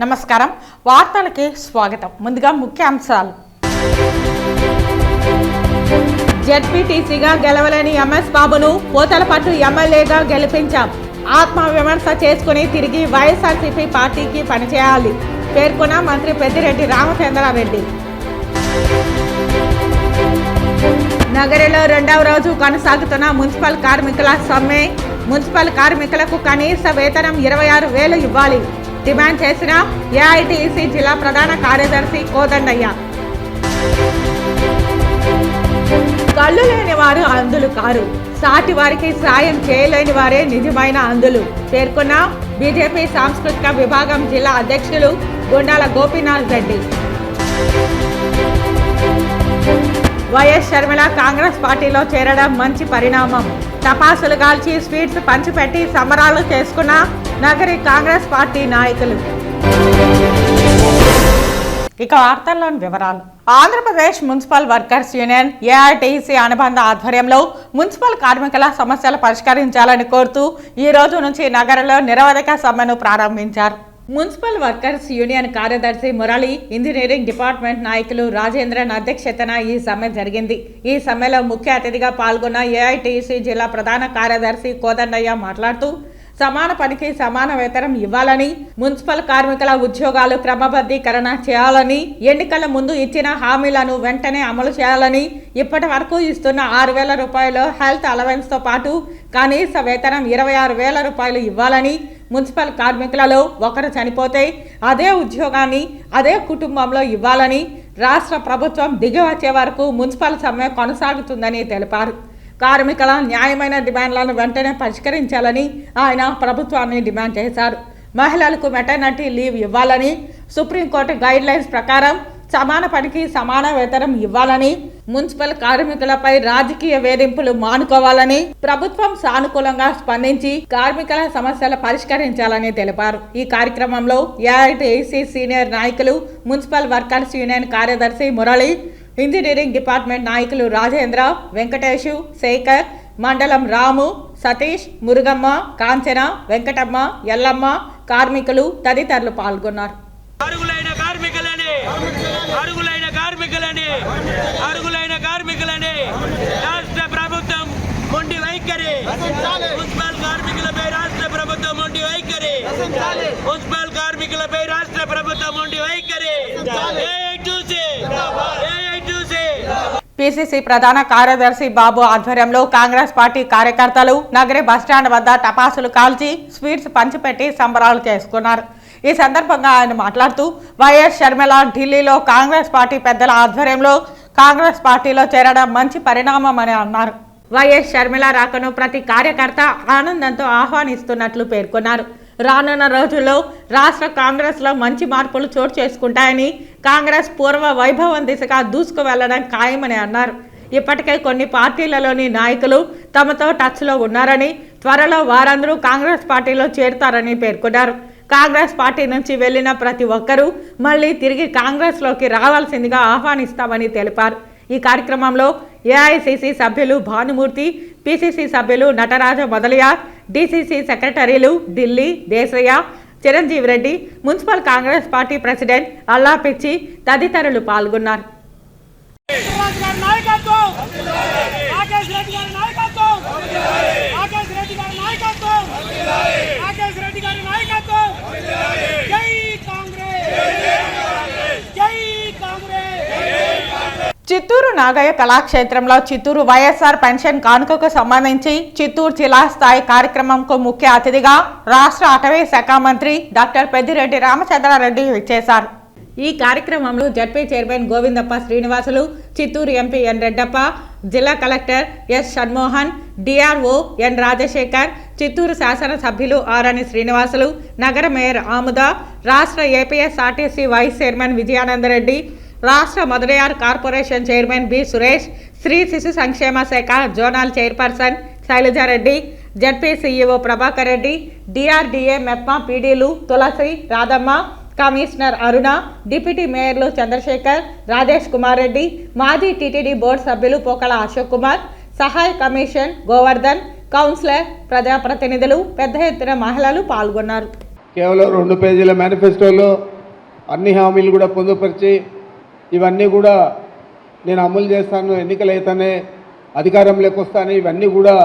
నమస్కారం వార్తలకి స్వాగతం. ముందుగా ముఖ్యాంశాలు. జెడ్పీటీసీగా గెలవలేని ఎంఎస్ బాబును పోతలపట్టు ఎమ్మెల్యేగా గెలిపించాం. ఆత్మవిమర్శ చేసుకుని తిరిగి వైఎస్ఆర్సీపీ పార్టీకి పనిచేయాలి పేర్కొన్న మంత్రి పెద్దిరెడ్డి రామచంద్రారెడ్డి. నగరంలో రెండవ రోజు కొనసాగుతున్న మున్సిపల్ కార్మికుల సమ్మె. మున్సిపల్ కార్మికులకు కనీస వేతనం 26,000 ఇవ్వాలి డిమాండ్ చేసిన ఏఐటీసీ జిల్లా ప్రధాన కార్యదర్శి కోదండయ్య. కళ్ళు లేని వారు అంధులు కారు, సాటి వారికి సాయం చేయలేని వారే నిజమైన అంధులు పేర్కొన్న బీజేపీ సాంస్కృతిక విభాగం జిల్లా అధ్యక్షులు గుండాల గోపీనాథ్ రెడ్డి. వైఎస్ షర్మిల కాంగ్రెస్ పార్టీలో చేరడం మంచి పరిణామం. టపాసులు కాల్చి స్వీట్స్ పంచిపెట్టి సంబరాలు చేసుకున్న నగరి కాంగ్రెస్ పార్టీ నాయకులు. ఇక వార్తల్లోని వివరాలు. Andhra Pradesh municipal workers union AITC అనుబంధ ఆధ్వర్యంలో మున్సిపల్ కార్మికుల సమస్యలు పరిష్కరించాలని కోరుతూ ఈ రోజు నుంచి నగరంలో నిరవధిక సమ్మెను ప్రారంభించారు. మున్సిపల్ వర్కర్స్ యూనియన్ కార్యదర్శి మురళి, ఇంజనీరింగ్ డిపార్ట్మెంట్ నాయకులు రాజేంద్రన్ అధ్యక్షతన ఈ సమ్మె జరిగింది. ఈ సమ్మెలో ముఖ్య అతిథిగా పాల్గొన్న ఏఐటీసీ జిల్లా ప్రధాన కార్యదర్శి కోదండయ్య మాట్లాడుతూ సమాన పనికి సమాన వేతనం ఇవ్వాలని, మున్సిపల్ కార్మికుల ఉద్యోగాలు క్రమబద్ధీకరణ చేయాలని, ఎన్నికల ముందు ఇచ్చిన హామీలను వెంటనే అమలు చేయాలని, ఇప్పటి వరకు ఇస్తున్న 6,000 రూపాయలు హెల్త్ అలవెన్స్తో పాటు కనీస వేతనం 26,000 రూపాయలు ఇవ్వాలని, మున్సిపల్ కార్మికులలో ఒకరు చనిపోతే అదే ఉద్యోగాన్ని అదే కుటుంబంలో ఇవ్వాలని, రాష్ట్ర ప్రభుత్వం దిగి వచ్చే వరకు మున్సిపల్ సమ్మె కొనసాగుతుందని తెలిపారు. కార్మికుల న్యాయమైన డిమాండ్లను వెంటనే పరిష్కరించాలని ఆయన ప్రభుత్వాన్ని డిమాండ్ చేశారు. మహిళలకు మెటర్నిటీ లీవ్ ఇవ్వాలని, సుప్రీంకోర్టు గైడ్ లైన్స్ ప్రకారం సమాన పనికి సమాన వేతనం ఇవ్వాలని, మున్సిపల్ కార్మికులపై రాజకీయ వేధింపులు మానుకోవాలని, ప్రభుత్వం సానుకూలంగా స్పందించి కార్మికుల సమస్యలు పరిష్కరించాలని తెలిపారు. ఈ కార్యక్రమంలో ఏఐటీసీ సీనియర్ నాయకులు, మున్సిపల్ వర్కర్స్ యూనియన్ కార్యదర్శి మురళి, ఇంజనీరింగ్ డిపార్ట్మెంట్ నాయకులు రాజేంద్ర, వెంకటేశు, శేఖర్, మండలం రాము, సతీష్, మురుగమ్మ, కాంచన, వెంకటమ్మ, ఎల్లమ్మ, కార్మికులు తదితరులు పాల్గొన్నారు. అరుగులైన కార్మికులని రాష్ట్ర ప్రభుత్వం మొండి వైఖరి, మున్సిపల్ కార్మికులపై రాష్ట్ర ప్రభుత్వం మొండి వైఖరి, మున్సిపల్ కార్మికులపై రాష్ట్ర ప్రభుత్వం మొండి వైఖరి. పిసిసి ప్రధాన కార్యదర్శి బాబు ఆధ్వర్యంలో కాంగ్రెస్ పార్టీ కార్యకర్తలు నగరి బస్టాండ్ వద్ద టపాసులు కాల్చి స్వీట్స్ పంచిపెట్టి సంబరాలు చేసుకున్నారు. ఈ సందర్భంగా ఆయన మాట్లాడుతూ వైఎస్ షర్మిల ఢిల్లీలో కాంగ్రెస్ పార్టీ పెద్దల ఆధ్వర్యంలో కాంగ్రెస్ పార్టీలో చేరడం మంచి పరిణామం అని అన్నారు. వైఎస్ షర్మిల రాకను ప్రతి కార్యకర్త ఆనందంతో ఆహ్వానిస్తున్నట్లు పేర్కొన్నారు. రానున్న రోజుల్లో రాష్ట్ర కాంగ్రెస్లో మంచి మార్పులు చోటు చేసుకుంటాయని, కాంగ్రెస్ పూర్వ వైభవం దిశగా దూసుకు వెళ్లడం ఖాయమని అన్నారు. ఇప్పటికే కొన్ని పార్టీలలోని నాయకులు తమతో టచ్లో ఉన్నారని, త్వరలో వారందరూ కాంగ్రెస్ పార్టీలో చేరుతారని పేర్కొన్నారు. కాంగ్రెస్ పార్టీ నుంచి వెళ్లిన ప్రతి ఒక్కరూ మళ్లీ తిరిగి కాంగ్రెస్లోకి రావాల్సిందిగా ఆహ్వానిస్తామని తెలిపారు. ఈ కార్యక్రమంలో ఏఐసిసి సభ్యులు భానుమూర్తి, పిసిసి సభ్యులు నటరాజ మొదలయార్, డిసిసి సెక్రటరీలు Delhi, Desayya, Chiranjeevi Reddy, municipal Congress party president Alla Pichi తదితరులు పాల్గొన్నారు. చిత్తూరు నాగయ్య కళాక్షేత్రంలో చిత్తూరు వైఎస్ఆర్ పెన్షన్ కానుకకు సంబంధించి చిత్తూరు జిల్లా స్థాయి కార్యక్రమంకు ముఖ్య అతిథిగా రాష్ట్ర అటవీ శాఖ మంత్రి డాక్టర్ పెద్దిరెడ్డి రామచంద్రారెడ్డి విచ్చేశారు. ఈ కార్యక్రమంలో ZP chairman Govindappa Srinivasulu, Chittoor MP N Reddappa, జిల్లా collector S Shanmohan, DRO N Rajasekhar, Chittoor శాసనసభ్యులు ఆరణి శ్రీనివాసులు, నగర మేయర్ ఆముద, రాష్ట్ర ఏపీఎస్ఆర్టీసీ వైస్ చైర్మన్ విజయానందరెడ్డి, రాష్ట్ర మధురయార్ కార్పొరేషన్ చైర్మన్ బి సురేష్, స్త్రీ శిశు సంక్షేమ శాఖ zonal chairperson Sailaja Reddy, ZP CEO Prabhakar Reddy, DRDA MEPMA పీడీలు తులసి, రాధమ్మ, కమిషనర్ అరుణ, డిప్యూటీ మేయర్లు చంద్రశేఖర్, రాజేష్ కుమార్ రెడ్డి, మాజీ టీటీడీ బోర్డు సభ్యులు పోకల అశోక్ కుమార్, సహాయ కమిషన్ గోవర్ధన్, కౌన్సిలర్, ప్రజాప్రతినిధులు, పెద్ద ఎత్తున మహిళలు పాల్గొన్నారు. కేవలం 2 పేజీల మేనిఫెస్టోలో అన్ని హామీలు కూడా పొందుపరిచి ఇవన్నీ కూడా నేను అమలు చేస్తాను, ఎన్నికలైతేనే అధికారంలోకి వస్తాను, ఇవన్నీ కూడా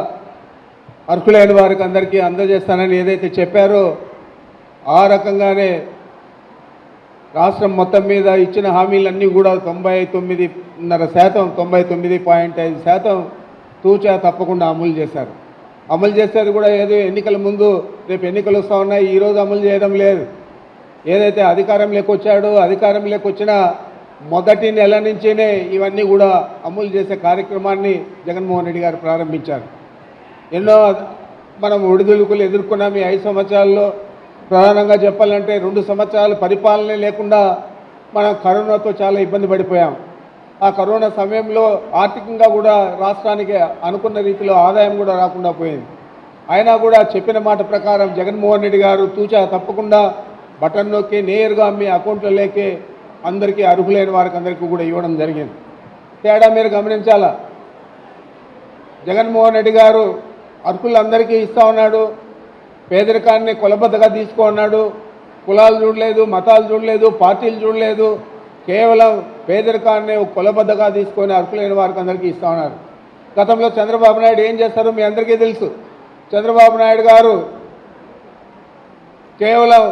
అర్హులైన వారికి అందరికీ అందజేస్తానని ఏదైతే చెప్పారో ఆ రకంగానే రాష్ట్రం మొత్తం మీద ఇచ్చిన హామీలన్నీ కూడా 99.5%, 99.5% తూచా తప్పకుండా అమలు చేశారు. అమలు చేసేది కూడా ఏదో ఎన్నికల ముందు రేపు ఎన్నికలు వస్తూ ఉన్నాయి, ఈరోజు అమలు చేయడం లేదు. ఏదైతే అధికారంలోకి వచ్చాడో అధికారంలోకి వచ్చిన మొదటి నెల నుంచేనే ఇవన్నీ కూడా అమలు చేసే కార్యక్రమాన్ని జగన్మోహన్ రెడ్డి గారు ప్రారంభించారు. ఎన్నో మనం ఒడిదుడుకులు ఎదుర్కొన్నాం ఈ 5 సంవత్సరాల్లో. ప్రధానంగా చెప్పాలంటే 2 సంవత్సరాలు పరిపాలన లేకుండా మనం కరోనాతో చాలా ఇబ్బంది పడిపోయాం. ఆ కరోనా సమయంలో ఆర్థికంగా కూడా రాష్ట్రానికి అనుకున్న రీతిలో ఆదాయం కూడా రాకుండా పోయింది. అయినా కూడా చెప్పిన మాట ప్రకారం జగన్మోహన్ రెడ్డి గారు తూచా తప్పకుండా బటన్ నొక్కి నేరుగా మీ అకౌంట్లోకి అందరికీ అర్హులైన వారికి అందరికీ కూడా ఇవ్వడం జరిగింది. తేడా మీరు గమనించాలా, జగన్మోహన్ రెడ్డి గారు అర్హులందరికీ ఇస్తూ ఉన్నాడు, పేదరికాన్ని కొలబద్దగా తీసుకున్నాడు. కులాలు చూడలేదు, మతాలు చూడలేదు, పార్టీలు చూడలేదు, కేవలం పేదరికాన్ని కొలబద్దగా తీసుకొని అర్హులైన వారికి అందరికీ ఇస్తూ ఉన్నారు. గతంలో చంద్రబాబు నాయుడు ఏం చేస్తారో మీ అందరికీ తెలుసు. చంద్రబాబు నాయుడు గారు కేవలం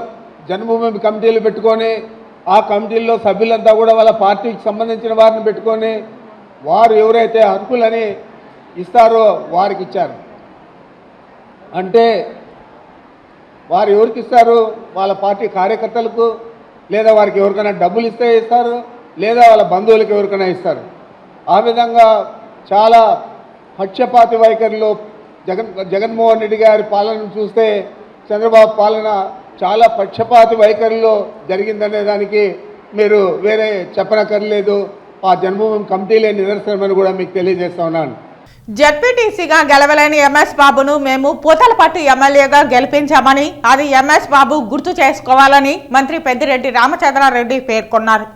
జన్మభూమి కమిటీలు పెట్టుకొని ఆ కమిటీల్లో సభ్యులంతా కూడా వాళ్ళ పార్టీకి సంబంధించిన వారిని పెట్టుకొని వారు ఎవరైతే అర్హులని ఇస్తారో వారికి ఇచ్చారు. అంటే వారు ఎవరికి ఇస్తారు? వాళ్ళ పార్టీ కార్యకర్తలకు, లేదా వారికి ఎవరికైనా డబ్బులు ఇస్తే ఇస్తారు, లేదా వాళ్ళ బంధువులకు ఎవరికైనా ఇస్తారు. ఆ విధంగా చాలా పక్షపాతి వైఖరిలో జగన్మోహన్ రెడ్డి గారి పాలనను చూస్తే చంద్రబాబు పాలన చాలా పక్షపాతి వైఖరిలో జరిగిందనే దానికి మీరు వేరే చెప్పనక్కర్లేదు. ఆ జన్మభూమి కమిటీలే నిదర్శనమని కూడా మీకు తెలియజేస్తా ఉన్నాను. జడ్పీటీసీగా గెలవలేని ఎంఎస్ బాబును మేము పూతలపట్టు ఎమ్మెల్యేగా గెలిపించామని, అది ఎంఎస్ బాబు గుర్తు చేసుకోవాలని మంత్రి పెద్దిరెడ్డి రామచంద్రారెడ్డి పేర్కొన్నారు.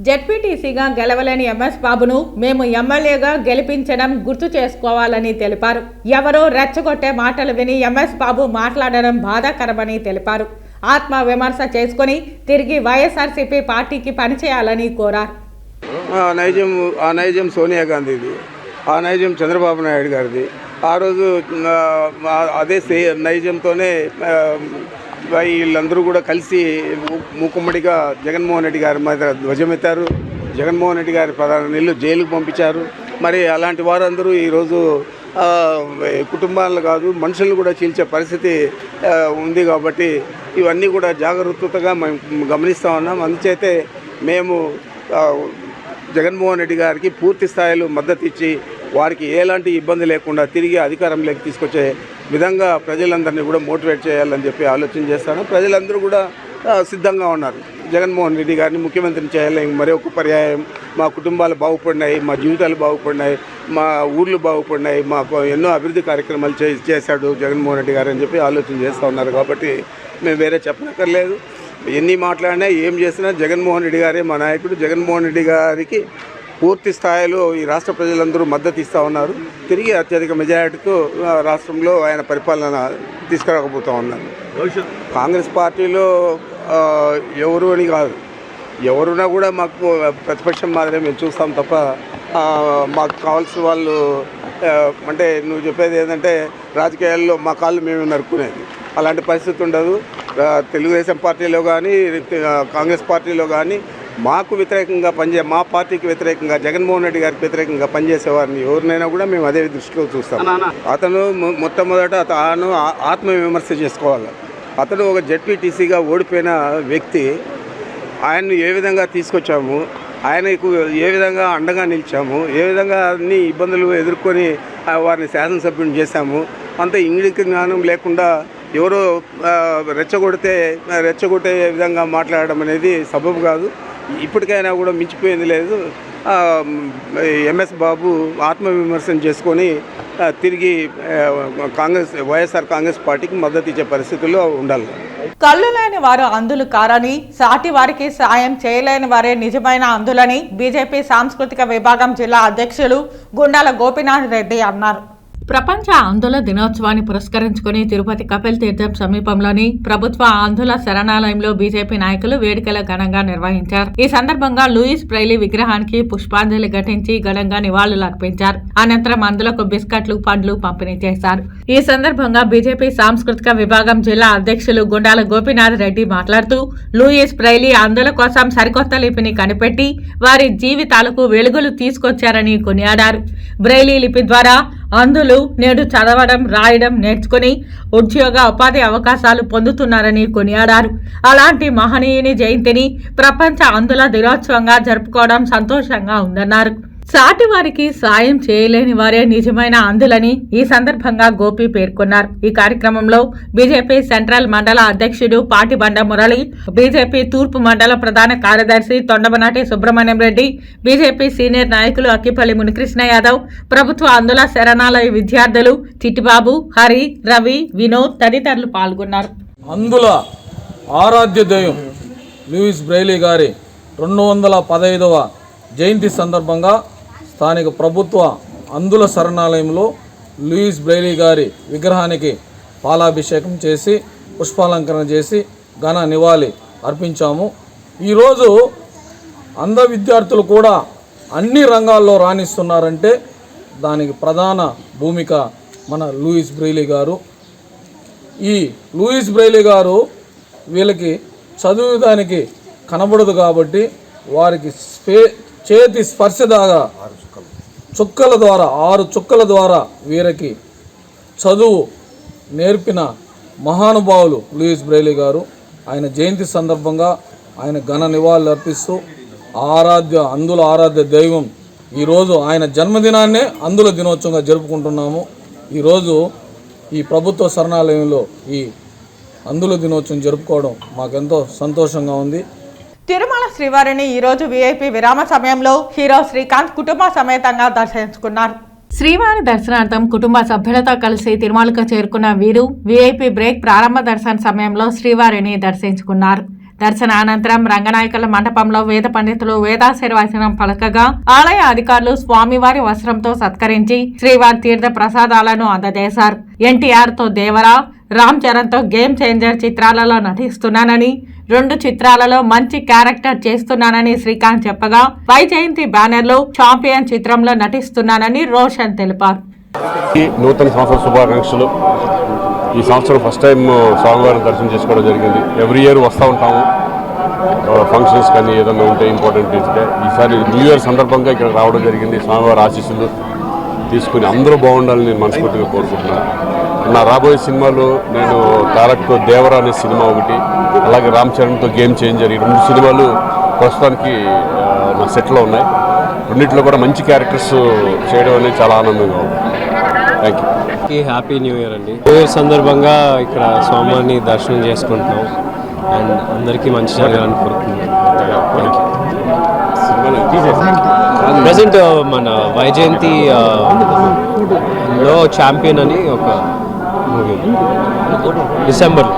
జడ్పీటీసీగా గెలవలేని ఎంఎస్ బాబును మేము ఎమ్మెల్యేగా గెలిపించడం గుర్తు చేసుకోవాలని తెలిపారు. ఎవరో రెచ్చగొట్టే మాటలు విని ఎంఎస్ బాబు మాట్లాడడం బాధాకరమని తెలిపారు. ఆత్మ విమర్శ చేసుకుని తిరిగి వైఎస్ఆర్సీపీ పార్టీకి పనిచేయాలని కోరారు. ఆ నైజం సోనియా గాంధీది, ఆ నైజం చంద్రబాబు నాయుడు గారిది. ఆ రోజు అదే నైజంతోనే వీళ్ళందరూ కూడా కలిసి మూకుమ్మడిగా జగన్మోహన్ రెడ్డి గారి మీద ధ్వజమెత్తారు. జగన్మోహన్ రెడ్డి గారి ప్రధాన నీళ్ళు జైలుకు పంపించారు. మరి అలాంటి వారందరూ ఈరోజు కుటుంబాలను కాదు మనుషులను కూడా చీల్చే పరిస్థితి ఉంది. కాబట్టి ఇవన్నీ కూడా జాగ్రత్తగా మేము గమనిస్తూ ఉన్నాం. అందుచేతే మేము జగన్మోహన్ రెడ్డి గారికి పూర్తి స్థాయిలో మద్దతు ఇచ్చి వారికి ఎలాంటి ఇబ్బంది లేకుండా తిరిగి అధికారంలోకి తీసుకొచ్చే విధంగా ప్రజలందరినీ కూడా మోటివేట్ చేయాలని చెప్పి ఆలోచన చేస్తాను. ప్రజలందరూ కూడా సిద్ధంగా ఉన్నారు. జగన్మోహన్ రెడ్డి గారిని ముఖ్యమంత్రిని చేయాలని మరి ఒక పర్యాయం మా కుటుంబాలు బాగుపడినాయి, మా జీవితాలు బాగుపడినాయి, మా ఊర్లు బాగుపడినాయి, మాకు ఎన్నో అభివృద్ధి కార్యక్రమాలు చేశాడు జగన్మోహన్ రెడ్డి గారు అని చెప్పి ఆలోచన చేస్తూ ఉన్నారు. కాబట్టి మేము వేరే చెప్పనక్కర్లేదు. ఎన్ని మాట్లాడినా ఏం చేసినా జగన్మోహన్ రెడ్డి గారే మా నాయకుడు. జగన్మోహన్ రెడ్డి గారికి పూర్తి స్థాయిలో ఈ రాష్ట్ర ప్రజలందరూ మద్దతు ఇస్తూ ఉన్నారు. తిరిగి అత్యధిక మెజారిటీతో రాష్ట్రంలో ఆయన పరిపాలన తీసుకురాకపోతూ ఉన్నారు. కాంగ్రెస్ పార్టీలో ఎవరు అని కాదు, ఎవరున్నా కూడా మాకు ప్రతిపక్షం మాదిరే మేము చూస్తాం తప్ప మాకు కావాల్సిన వాళ్ళు అంటే నువ్వు చెప్పేది ఏంటంటే రాజకీయాల్లో మా కాళ్ళు మేము నరుక్కునేది అలాంటి పరిస్థితి ఉండదు. తెలుగుదేశం పార్టీలో కానీ కాంగ్రెస్ పార్టీలో కానీ మాకు వ్యతిరేకంగా మా పార్టీకి వ్యతిరేకంగా జగన్మోహన్ రెడ్డి గారికి వ్యతిరేకంగా పనిచేసేవారిని ఎవరినైనా కూడా మేము అదే దృష్టిలో చూస్తాం. అతను మొట్టమొదట తాను ఆత్మవిమర్శ చేసుకోవాలి. అతను ఒక జడ్పీటీసీగా ఓడిపోయిన వ్యక్తి. ఆయన్ను ఏ విధంగా తీసుకొచ్చాము, ఆయనకు ఏ విధంగా అండగా నిలిచాము, ఏ విధంగా అన్ని ఇబ్బందులు ఎదుర్కొని వారిని శాసనసభ్యుని చేశాము, అంత ఇంగిలిక జ్ఞానం లేకుండా ఎవరో రెచ్చగొట్టే విధంగా మాట్లాడడం అనేది సబబు కాదు. ఇప్పటికైనా కూడా మించిపోయింది లేదు. ఎంఎస్ బాబు ఆత్మవిమర్శన చేసుకొని తిరిగి వైఎస్ఆర్ కాంగ్రెస్ పార్టీకి మద్దతు ఇచ్చే పరిస్థితుల్లో ఉండాలి. కళ్ళు లేని వారు అంధులు కారని, సాటి వారికి సాయం చేయలేని వారే నిజమైన అంధులని బీజేపీ సాంస్కృతిక విభాగం జిల్లా అధ్యక్షులు గుండాల గోపీనాథ్ రెడ్డి అన్నారు. ప్రపంచ ఆందోళన దినోత్సవాన్ని పురస్కరించుకుని తిరుపతి కపిల్ తీర్థం సమీపంలోని ప్రభుత్వ ఆందోళన శరణాలయంలో బీజేపీ నాయకులు వేడుకలు ఘనంగా నిర్వహించారు. ఈ సందర్భంగా లూయిస్ బ్రెయిలీ విగ్రహానికి పుష్పాంజలి ఘటించి ఘనంగా నివాళులు అర్పించారు. అనంతరం అందులకు బిస్కెట్లు, పండ్లు పంపిణీ చేశారు. ఈ సందర్భంగా బీజేపీ సాంస్కృతిక విభాగం జిల్లా అధ్యక్షులు గుండాల గోపీనాథ్ రెడ్డి మాట్లాడుతూ లూయిస్ బ్రెయిలీ ఆందోళన కోసం సరికొత్త లిపిని కనిపెట్టి వారి జీవితాలకు వెలుగులు తీసుకొచ్చారని కొనియాడారు. బ్రెయిలీ లిపి ద్వారా అందులు నేడు చదవడం, రాయడం నేర్చుకుని ఉద్యోగ ఉపాధి అవకాశాలు పొందుతున్నారని కొనియాడారు. అలాంటి మహనీయుని జయంతిని ప్రపంచ అందుల దినోత్సవంగా జరుపుకోవడం సంతోషంగా ఉందన్నారు. సాటి వారికి సాయం చేయలేని వారే నిజమైన అందులని ఈ సందర్భంగా గోపి పేర్కొన్నారు. ఈ కార్యక్రమంలో బీజేపీ సెంట్రల్ మండల అధ్యక్షుడు పాటిబండ మురళి, బీజేపీ తూర్పు మండల ప్రధాన కార్యదర్శి తొండమనాటి సుబ్రహ్మణ్యం రెడ్డి, బీజేపీ సీనియర్ నాయకులు అక్కిపల్లి మునికృష్ణ యాదవ్, ప్రభుత్వ అందుల శరణాలయ విద్యార్థులు చిట్టిబాబు, హరి, రవి, వినోద్ తదితరులు పాల్గొన్నారు. అందుల ఆరాధ్య దైవం లూయిస్ బ్రెయిలీ గారి 215వ జయంతి సందర్భంగా స్థానిక ప్రభుత్వ అందుల శరణాలయంలో లూయిస్ బ్రెయిలీ గారి విగ్రహానికి పాలాభిషేకం చేసి పుష్పాలంకరణ చేసి ఘన నివాళి అర్పించాము. ఈరోజు అంధ విద్యార్థులు కూడా అన్ని రంగాల్లో రాణిస్తున్నారంటే దానికి ప్రధాన భూమిక మన లూయిస్ బ్రెయిలీ గారు. ఈ లూయిస్ బ్రెయిలీ గారు వీళ్ళకి చదువుదానికి కనబడదు కాబట్టి వారికి చేతి స్పర్శ ద్వారా 6 చుక్కల ద్వారా వీరికి చదువు నేర్పిన మహానుభావులు లూయిస్ బ్రెయిలీ గారు. ఆయన జయంతి సందర్భంగా ఆయన ఘన నివాళులు అర్పిస్తూ అందుల ఆరాధ్య దైవం ఈరోజు ఆయన జన్మదినాన్నే అందుల దినోత్సవంగా జరుపుకుంటున్నాము. ఈరోజు ఈ ప్రభుత్వ శరణాలయంలో ఈ అందుల దినోత్సవం జరుపుకోవడం మాకెంతో సంతోషంగా ఉంది. తిరుమల శ్రీవారిని ఈరోజు వీఐపీ విరామ సమయంలో హీరో శ్రీకాంత్ కుటుంబ సమేతంగా దర్శించుకున్నారు. శ్రీవారి దర్శనార్థం కుటుంబ సభ్యులతో కలిసి తిరుమలకు చేరుకున్న వీరు వీఐపీ బ్రేక్ ప్రారంభ దర్శన సమయంలో శ్రీవారిని దర్శించుకున్నారు. దర్శన అనంతరం రంగనాయకుల మండపంలో వేద పండితులు వేదాశీర్వచనం పలకగా ఆలయ అధికారులు స్వామివారి వస్త్రంతో సత్కరించి శ్రీవారి తీర్థ ప్రసాదాలను అందజేశారు. ఎన్టీఆర్ తో దేవరా, రామ్ చరణ్ తో గేమ్ చేంజర్ చిత్రాలలో నటిస్తున్నానని, 2 చిత్రాలలో మంచి క్యారెక్టర్ చేస్తున్నానని శ్రీకాంత్ చెప్పగా, వైజయంతి బ్యానర్ లో ఛాంపియన్ చిత్రంలో నటిస్తున్నానని రోషన్ తెలిపారు. నూతన సంవత్సర శుభాకాంక్షలు. ఈ సంవత్సరం ఫస్ట్ టైం స్వామివారిని దర్శనం చేసుకోవడం జరిగింది. ఎవ్రీ ఇయర్ వస్తూ ఉంటాము ఫంక్షన్స్ కానీ ఏదైనా ఉంటే ఇంపార్టెంట్ ఇస్తే. ఈసారి న్యూ ఇయర్ సందర్భంగా ఇక్కడ రావడం జరిగింది. స్వామివారి ఆశీస్సులు తీసుకుని అందరూ బాగుండాలని నేను మనస్ఫూర్తిగా కోరుకుంటున్నాను. నా రాబోయే సినిమాలు నేను తారక్తో దేవరా అనే సినిమా ఒకటి, అలాగే రామ్ చరణ్తో గేమ్ చేంజర్, ఈ 2 సినిమాలు ప్రస్తుతానికి నా సెట్లో ఉన్నాయి. రెండింటిలో కూడా మంచి క్యారెక్టర్స్ చేయడం అనేది చాలా ఆనందంగా ఉంది. Thank you. Happy new year అండి. న్యూ ఇయర్ సందర్భంగా ఇక్కడ స్వామివారిని దర్శనం చేసుకుంటున్నాం. అండ్ అందరికీ మంచి జరగాలని కోరుకుంటున్నాం. ప్రజెంట్ మన వైజయంతి లో ఛాంపియన్ అని ఒక మూవీ డిసెంబర్లో.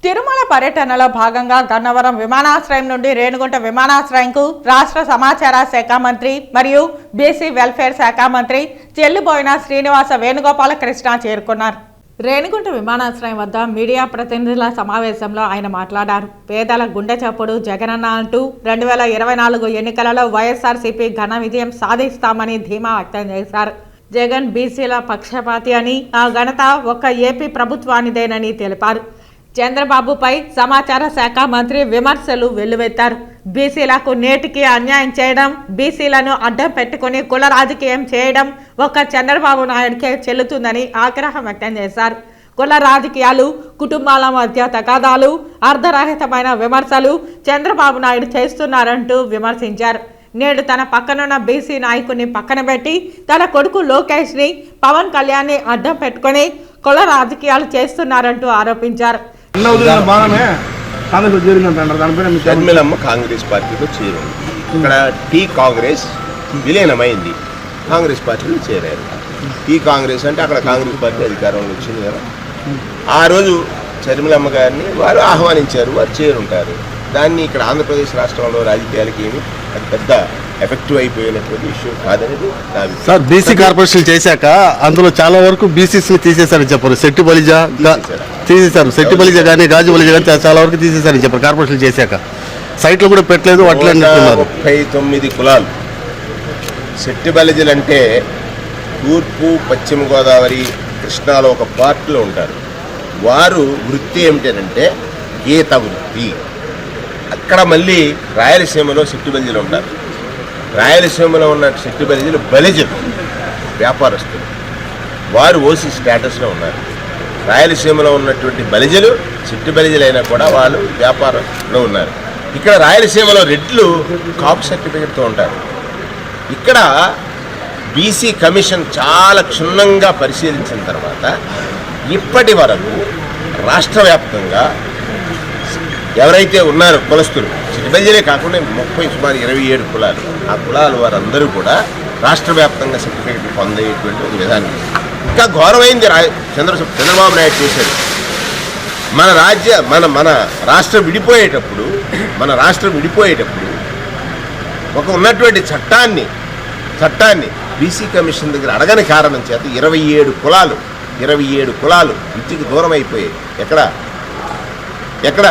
తిరుమల పర్యటనలో భాగంగా గన్నవరం విమానాశ్రయం నుండి రేణిగుంట విమానాశ్రయంకు రాష్ట్ర సమాచార శాఖ మంత్రి మరియు బీసీ వెల్ఫేర్ శాఖ మంత్రి చెల్లుబోయిన శ్రీనివాస వేణుగోపాల కృష్ణ చేరుకున్నారు. రేణిగుంట విమానాశ్రయం వద్ద మీడియా ప్రతినిధుల సమావేశంలో ఆయన మాట్లాడారు. పేదల గుండె చప్పుడు జగనన్న అంటూ 2024 ఎన్నికలలో వైఎస్ఆర్సీపీ ఘన విజయం సాధిస్తామని ధీమా వ్యక్తం చేశారు. జగన్ బీసీల పక్షపాతి అని, ఆ ఘనత ఒక్క ఏపీ ప్రభుత్వానిదేనని తెలిపారు. చంద్రబాబుపై సమాచార శాఖ మంత్రి విమర్శలు వెల్లువెత్తారు. బీసీలకు నేటికి అన్యాయం చేయడం, బీసీలను అడ్డం పెట్టుకుని కుల రాజకీయం చేయడం ఒక్క చంద్రబాబు నాయుడికే చెల్లుతుందని ఆగ్రహం వ్యక్తం చేశారు. కుల రాజకీయాలు, కుటుంబాల మధ్య తగాదాలు, అర్ధరహితమైన విమర్శలు చంద్రబాబు నాయుడు చేస్తున్నారంటూ విమర్శించారు. నేడు తన పక్కనున్న బీసీ నాయకుడిని పక్కన పెట్టి తన కొడుకు లోకేష్ ని, పవన్ కళ్యాణ్ ని అడ్డం పెట్టుకుని కుల రాజకీయాలు చేస్తున్నారంటూ ఆరోపించారు. షర్మిలమ్మ కాంగ్రెస్ పార్టీలో చేరారు. ఇక్కడ టీ కాంగ్రెస్ విలీనమైంది, కాంగ్రెస్ పార్టీలో చేరారు. టీ కాంగ్రెస్ అంటే అక్కడ కాంగ్రెస్ పార్టీ అధికారంలో వచ్చింది కదా. ఆ రోజు షర్మిలమ్మ గారిని వారు ఆహ్వానించారు, వారు చేరుంటారు. దాన్ని ఇక్కడ ఆంధ్రప్రదేశ్ రాష్ట్రంలో రాజకీయాలకి ఏమి అది పెద్ద ఎఫెక్టివ్ అయిపోయినటువంటి ఇష్యూ కాదనేది నా అభిప్రాయం. సార్ బీసీ కార్పొరేషన్ చేశాక అందులో చాలా వరకు బీసీసీని తీసేశారని చెప్పారు. శెట్టి బలిజా తీసేశారు, శెట్టి బలిజా కానీ గాజు బలిజా కానీ చాలా వరకు తీసేశారని చెప్పారు కార్పొరేషన్ చేశాక. సైట్లు కూడా పెట్టలేదు, అట్లా 39 కులాలు. శెట్టి బలిజలు అంటే తూర్పు పశ్చిమ గోదావరి కృష్ణాలో ఒక పార్ట్లో ఉంటారు. వారు వృత్తి ఏమిటంటే గీత వృత్తి. అక్కడ మళ్ళీ రాయలసీమలో శెట్టి బలిజలు ఉంటారు. రాయలసీమలో ఉన్న శెట్టి బలిజలు బలిజలు వ్యాపారస్తులు, వారు ఓసీ స్టేటస్లో ఉన్నారు. రాయలసీమలో ఉన్నటువంటి బలిజలు శెట్టి బలిజలైనా కూడా వాళ్ళు వ్యాపారంలో ఉన్నారు. ఇక్కడ రాయలసీమలో రెడ్లు కాపు సర్టిఫికెట్తో ఉంటారు. ఇక్కడ బీసీ కమిషన్ చాలా క్షుణ్ణంగా పరిశీలించిన తర్వాత ఇప్పటి వరకు రాష్ట్ర వ్యాప్తంగా ఎవరైతే ఉన్నారో కులస్తులు సిటిబల్జీలే కాకుండా సుమారు 27 కులాలు, ఆ కులాలు వారందరూ కూడా రాష్ట్ర వ్యాప్తంగా సర్టిఫికెట్లు పొందేటువంటి ఒక విధానం. ఇంకా ఘోరమైంది చంద్రబాబు నాయుడు చేశాడు. మన రాష్ట్రం విడిపోయేటప్పుడు ఒక ఉన్నటువంటి చట్టాన్ని బీసీ కమిషన్ దగ్గర అడగని కారణం చేత 27 కులాలు ఇంటికి దూరం అయిపోయాయి. ఎక్కడ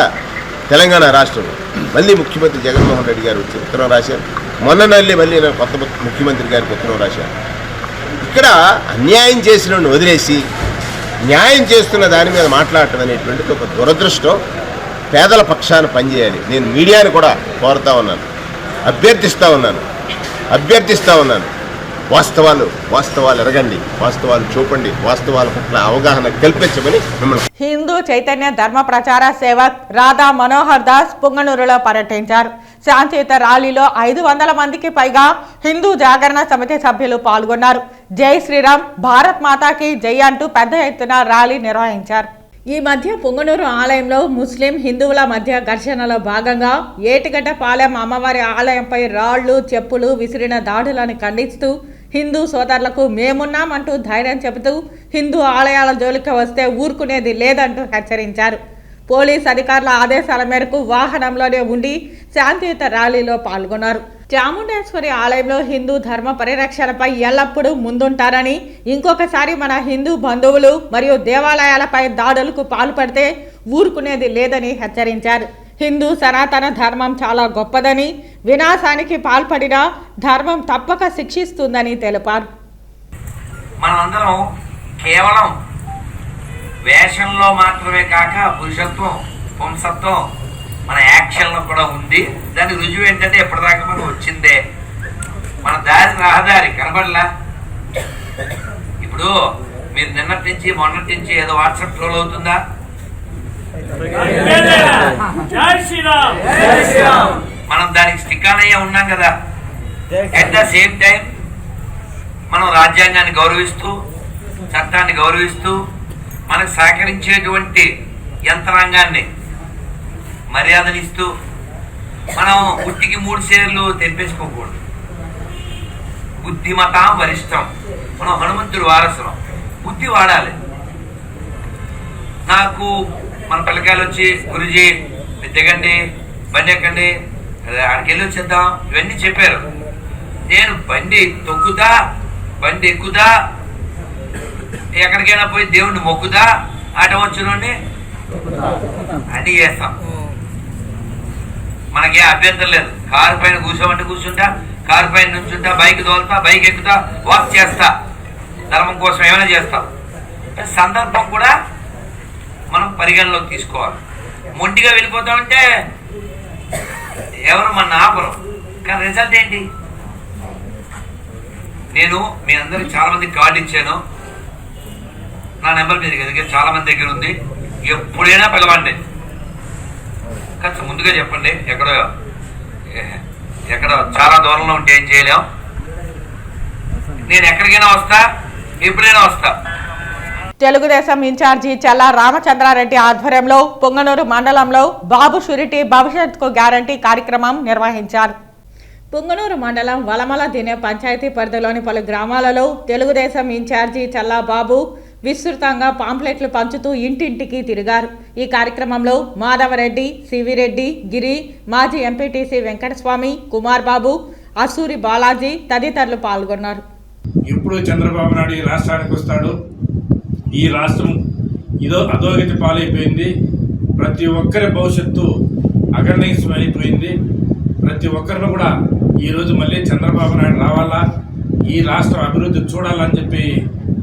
తెలంగాణ రాష్ట్రంలో మళ్ళీ ముఖ్యమంత్రి జగన్మోహన్ రెడ్డి గారు వచ్చి ఉత్తరం రాశారు. మళ్ళీ కొత్త ముఖ్యమంత్రి గారికి ఉత్తరం రాశారు. ఇక్కడ అన్యాయం చేసిన వదిలేసి న్యాయం చేస్తున్న దాని మీద మాట్లాడటం అనేటువంటిది ఒక దురదృష్టం. పేదల పక్షాన పనిచేయాలి. నేను మీడియాని కూడా కోరుతా ఉన్నాను, అభ్యర్థిస్తూ ఉన్నాను. వాస్తవాలు ఎరగండి, వాస్తవాలు చూపండి, వాస్తవాల పట్ల అవగాహన కల్పించమని మిమ్మల్ని. హిందూ చైతన్య ధర్మ ప్రచార సేవక్ రాధా మనోహర్ దాస్ పుంగనూరులో పర్యటించారు. శాంతియుత ర్యాలీలో 500 మందికి పైగా హిందూ జాగరణ సమితి సభ్యులు పాల్గొన్నారు. జై శ్రీరామ్, భారత్ మాతాకి జై అంటూ పెద్ద ఎత్తున ర్యాలీ నిర్వహించారు. ఈ మధ్య పుంగనూరు ఆలయంలో ముస్లిం హిందువుల మధ్య ఘర్షణలో భాగంగా ఏటిగడ్డపాలెం అమ్మవారి ఆలయంపై రాళ్లు చెప్పులు విసిరిన దాడులను ఖండిస్తూ హిందూ సోదరులకు మేమున్నామంటూ ధైర్యం చెబుతూ హిందూ ఆలయాల జోలికి వస్తే ఊరుకునేది లేదంటూ హెచ్చరించారు. పోలీస్ అధికారుల ఆదేశాల మేరకు వాహనంలోనే ఉండి శాంతియుత ర్యాలీలో పాల్గొన్నారు. చాముండేశ్వరి ఆలయంలో హిందూ ధర్మ పరిరక్షణపై ఎల్లప్పుడూ ముందుంటారని, ఇంకొకసారి మన హిందూ బంధువులు మరియు దేవాలయాలపై దాడులకు పాల్పడితే ఊరుకునేది లేదని హెచ్చరించారు. హిందూ సనాతన ధర్మం చాలా గొప్పదని, వినాశానికి పాల్పడిన ధర్మం తప్పక శిక్షిస్తుందని తెలిపారు. మనమందరం కేవలం వేషంలో మాత్రమే కాక పురుషత్వం, వంశత్వం మన యాక్షన్లో కూడా ఉంది. దాని రుజువు ఏంటంటే ఎప్పటిదాకా మనం వచ్చిందే, మన రహదారి కనబడలా. ఇప్పుడు మీరు నిన్నటి నుంచి మొన్నటి నుంచి ఏదో వాట్సాప్ ట్రోల్ అవుతుందా? మనం దానికి స్టిక్ ఆన్ అయ్యే ఉన్నాం కదా. అట్ ద సేమ్ టైం మనం రాజ్యాంగాన్ని గౌరవిస్తూ, చట్టాన్ని గౌరవిస్తూ, మనకు సహకరించేటువంటి యంత్రాంగాన్ని మర్యాదనిస్తూ, మనం ఉట్టికి 3 షేర్లు తెప్పించుకోకూడదు. బుద్ధిమతాం వరిష్టం. మనం హనుమంతుడు వారసులం, బుద్ధి వాడాలి. నాకు మన పిల్లకాయలు వచ్చి గురుజీ దిగండి, బండి ఎక్కండి, అక్కడికి వెళ్ళి వచ్చేద్దాం ఇవన్నీ చెప్పారు. నేను బండి తొక్కుదా, బండి ఎక్కుదా, ఎక్కడికైనా పోయి దేవుణ్ణి మొక్కుదా, ఆట వచ్చుని అన్ని చేస్తాం. మనకే అభ్యంతరం లేదు. కారు పైన కూర్చోమంటే కూర్చుంటా, కారు పైన నుంచుంటా, బైక్ తోలుతా, బైక్ ఎక్కుతా, వాక్ చేస్తా, ధర్మం కోసం ఏమైనా చేస్తాం. సందర్భం కూడా మనం పరిగణలోకి తీసుకోవాలి. మొండిగా వెళ్ళిపోతామంటే ఎవరు మన ఆపరు. కానీ రిజల్ట్ ఏంటి? నేను మీ అందరికి చాలా మందికి కార్డు ఇచ్చాను. నా నెంబర్ మీ దగ్గర చాలా మంది దగ్గర ఉంది. ఎప్పుడైనా పిలవండి, కాస్త ముందుగా చెప్పండి. ఎక్కడ చాలా దూరంలో ఉంటే ఏం చేయలేం. నేను ఎక్కడికైనా వస్తా, ఎప్పుడైనా వస్తా. తెలుగుదేశం ఇన్ఛార్జి చల్లా రామచంద్రారెడ్డి ఆధ్వర్యంలో పొంగనూరు మండలంలో బాబు షూరిటీ భవిష్యత్తుకు గ్యారంటీ కార్యక్రమం నిర్వహించారు. పొంగనూరు మండలం వలమల దినే పంచాయతీ పరిధిలోని పలు గ్రామాలలో తెలుగుదేశం ఇన్ఛార్జి చల్లా బాబు విస్తృతంగా పాంప్లెట్లు పంచుతూ ఇంటింటికి తిరిగారు. ఈ కార్యక్రమంలో మాధవరెడ్డి, సివిరెడ్డి, గిరి, మాజీ ఎంపీటీసీ వెంకటస్వామి, కుమార్ బాబు, అసూరి బాలాజీ తదితరులు పాల్గొన్నారు. ఇప్పుడు చంద్రబాబు నాయుడు ఈ రాష్ట్రానికి వస్తాడు. ఈ రాష్ట్రం అధోగతి పాలైపోయింది. ప్రతి ఒక్కరి భవిష్యత్తు అగర్ణీయమైపోయింది. ప్రతి ఒక్కరిని కూడా ఈరోజు మళ్ళీ చంద్రబాబు నాయుడు రావాలా, ఈ రాష్ట్రం అభివృద్ధి చూడాలని చెప్పి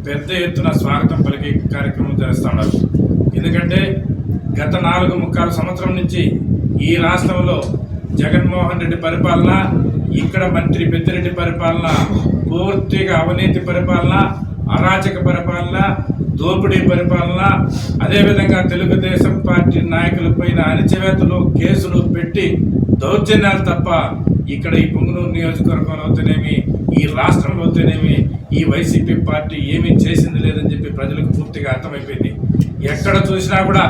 పెద్ద ఎత్తున స్వాగతం పలికే కార్యక్రమం చేస్తున్నారు. ఎందుకంటే గత 4.25 సంవత్సరం నుంచి ఈ రాష్ట్రంలో జగన్మోహన్ రెడ్డి పరిపాలన, ఇక్కడ మంత్రి పెద్దిరెడ్డి పరిపాలన పూర్తిగా అవినీతి పరిపాలన, అరాచక పరిపాలన, దోపిడీ పరిపాలన, అదేవిధంగా తెలుగుదేశం పార్టీ నాయకులపైన అణచివేతలు, కేసులు పెట్టి దౌర్జన్యాలు తప్ప ఇక్కడ ఈ పుంగనూరు నియోజకవర్గంలో అవుతేనేమి, ఈ రాష్ట్రంలో అవుతేనేమి ఈ వైసీపీ పార్టీ ఏమీ చేసింది లేదని చెప్పి ప్రజలకు పూర్తిగా అర్థమైపోయింది. ఎక్కడ చూసినా కూడా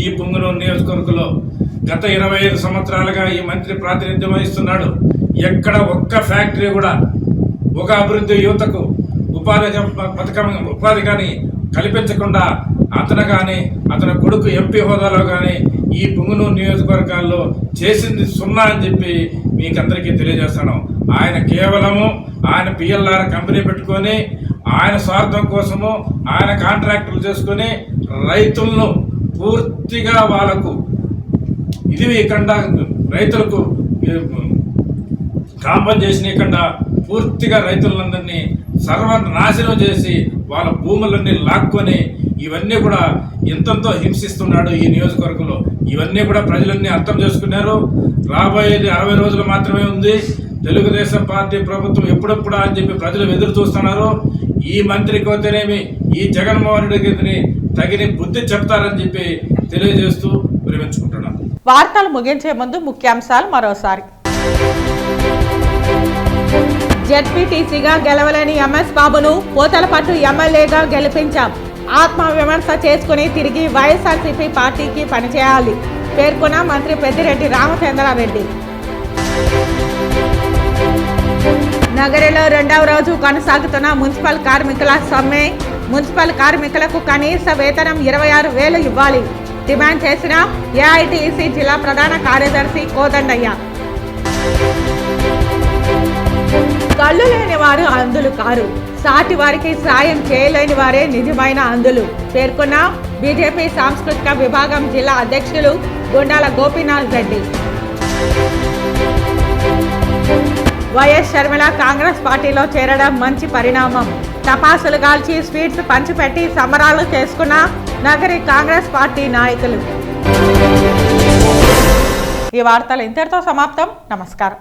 ఈ పుంగనూరు నియోజకవర్గంలో గత 25 సంవత్సరాలుగా ఈ మంత్రి ప్రాతినిధ్యం వహిస్తున్నాడు. ఎక్కడ ఒక్క ఫ్యాక్టరీ కూడా, ఒక అభివృద్ధి యువతకు ఉపాధి కానీ కల్పించకుండా అతను కానీ అతని కొడుకు ఎంపీ హోదాలో కానీ ఈ పుంగనూరు నియోజకవర్గాల్లో చేసింది సున్నా అని చెప్పి మీకు అందరికీ తెలియజేస్తాను. ఆయన కేవలము ఆయన పిఎల్ఆర్ కంపెనీ పెట్టుకొని ఆయన స్వార్థం కోసము ఆయన కాంట్రాక్టులు చేసుకొని రైతులను పూర్తిగా వాళ్ళకు ఇది ఇవ్వకుండా, రైతులకు కాంపన్సేషన్ ఇవ్వకుండా పూర్తిగా రైతులందరినీ సర్వనాశనం చేసి వాళ్ళ భూములన్నీ లాక్కొని ఇవన్నీ కూడా ఎంతో హింసిస్తున్నాడు ఈ నియోజకవర్గంలో. ఇవన్నీ కూడా ప్రజలన్నీ అర్థం చేసుకున్నారు. రాబోయేది 60 రోజులు మాత్రమే ఉంది. తెలుగుదేశం పార్టీ ప్రభుత్వం ఎప్పుడెప్పుడా అని చెప్పి ప్రజలు ఎదురు చూస్తున్నారు. ఈ మంత్రికి అయితేనేమి, ఈ జగన్మోహన్ రెడ్డికి తగిన బుద్ధి చెప్తారని చెప్పి తెలియజేస్తూ విరమించుకుంటున్నాను. వార్తలు ముగించే ముందు ముఖ్యాంశాలు మరోసారి. జెడ్పీటీసీగా గెలవలేని ఎంఎస్ బాబును పోతలపట్టు ఎమ్మెల్యేగా గెలిపించాం. ఆత్మవిమర్శ చేసుకుని తిరిగి వైఎస్ఆర్సీపీ పార్టీకి పనిచేయాలి పేర్కొన్న మంత్రి పెద్దిరెడ్డి రామచంద్రారెడ్డి. నగరిలో 2వ రోజు కొనసాగుతున్న మున్సిపల్ కార్మికుల సమ్మె. మున్సిపల్ కార్మికులకు కనీస వేతనం 26,000 ఇవ్వాలి డిమాండ్ చేసిన ఏఐటీసీ జిల్లా ప్రధాన కార్యదర్శి కోదండయ్య. కళ్ళు లేని వారు అంధులు కారు, సాటి వారికి సాయం చేయలేని వారే నిజమైన అంధులు పేర్కొన్న బీజేపీ సాంస్కృతిక విభాగం జిల్లా అధ్యక్షులు గుండాల గోపీనాథ్ రెడ్డి. వైఎస్ షర్మిల కాంగ్రెస్ పార్టీలో చేరడం మంచి పరిణామం. టపాసులు కాల్చి స్వీట్స్ పంచిపెట్టి సంబరాలు చేసుకున్న నగరి కాంగ్రెస్ పార్టీ నాయకులు. ఈ వార్తలు ఇంతటితో సమాప్తం. నమస్కారం.